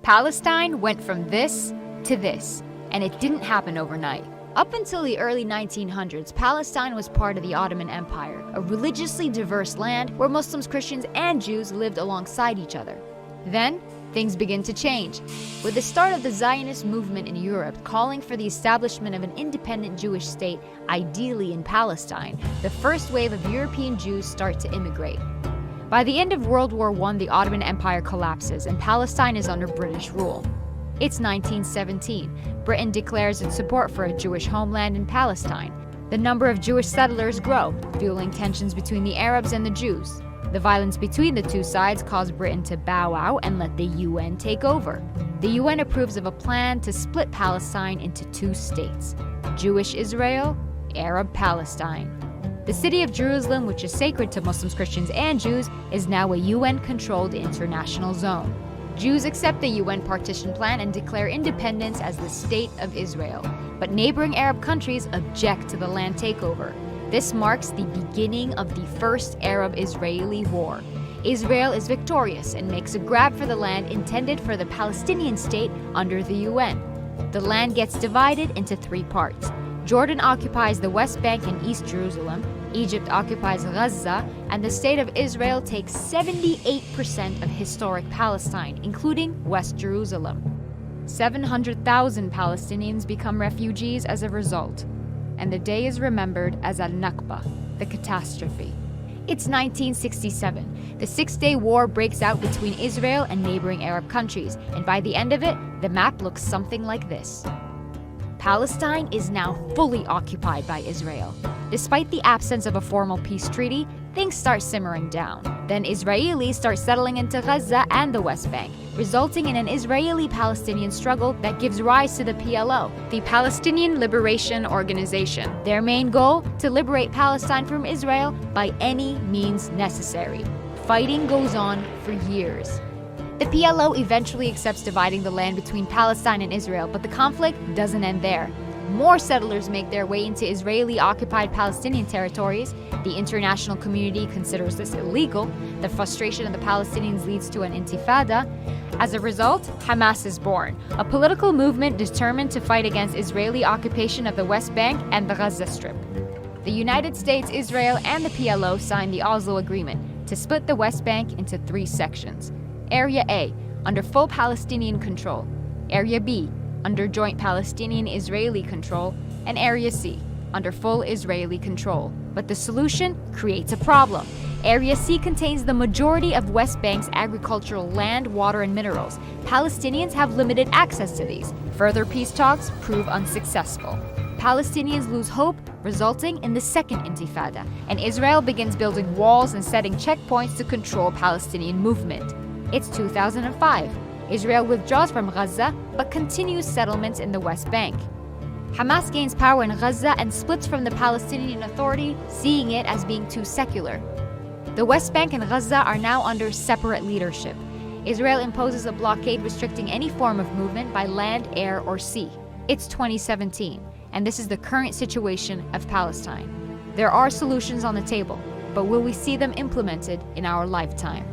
Palestine went from this to this, and it didn't happen overnight. Up until the early 1900s, Palestine was part of the Ottoman Empire, a religiously diverse land where Muslims, Christians, and Jews lived alongside each other. Then, things begin to change, with the start of the Zionist movement in Europe calling for the establishment of an independent Jewish state, ideally in Palestine. The first wave of European Jews start to immigrate. By the end of World War I, the Ottoman Empire collapses and Palestine is under British rule. It's 1917. Britain declares its support for a Jewish homeland in Palestine. The number of Jewish settlers grow, fueling tensions between the Arabs and the Jews. The violence between the two sides caused Britain to bow out and let the UN take over. The UN approves of a plan to split Palestine into two states: Jewish Israel, Arab Palestine. The city of Jerusalem, which is sacred to Muslims, Christians, and Jews, is now a UN-controlled international zone. Jews accept the UN partition plan and declare independence as the State of Israel, but neighboring Arab countries object to the land takeover. This marks the beginning of the First Arab-Israeli War. Israel is victorious and makes a grab for the land intended for the Palestinian state under the UN. The land gets divided into three parts. Jordan occupies the West Bank and East Jerusalem, Egypt occupies Gaza, and the State of Israel takes 78% of historic Palestine, including West Jerusalem. 700,000 Palestinians become refugees as a result, and the day is remembered as Al-Nakba, the catastrophe. It's 1967. The Six-Day War breaks out between Israel and neighboring Arab countries, and by the end of it, the map looks something like this. Palestine is now fully occupied by Israel. Despite the absence of a formal peace treaty, things start simmering down. Then Israelis start settling into Gaza and the West Bank, resulting in an Israeli-Palestinian struggle that gives rise to the PLO, the Palestinian Liberation Organization. Their main goal? To liberate Palestine from Israel by any means necessary. Fighting goes on for years. The PLO eventually accepts dividing the land between Palestine and Israel, but the conflict doesn't end there. More settlers make their way into Israeli-occupied Palestinian territories. The international community considers this illegal. The frustration of the Palestinians leads to an intifada. As a result, Hamas is born, a political movement determined to fight against Israeli occupation of the West Bank and the Gaza Strip. The United States, Israel, and the PLO signed the Oslo Agreement to split the West Bank into three sections. Area A, under full Palestinian control. Area B, under joint Palestinian-Israeli control. And Area C, under full Israeli control. But the solution creates a problem. Area C contains the majority of West Bank's agricultural land, water, and minerals. Palestinians have limited access to these. Further peace talks prove unsuccessful. Palestinians lose hope, resulting in the Second Intifada, and Israel begins building walls and setting checkpoints to control Palestinian movement. It's 2005. Israel withdraws from Gaza, but continues settlements in the West Bank. Hamas gains power in Gaza and splits from the Palestinian Authority, seeing it as being too secular. The West Bank and Gaza are now under separate leadership. Israel imposes a blockade restricting any form of movement by land, air, or sea. It's 2017, and this is the current situation of Palestine. There are solutions on the table, but will we see them implemented in our lifetime?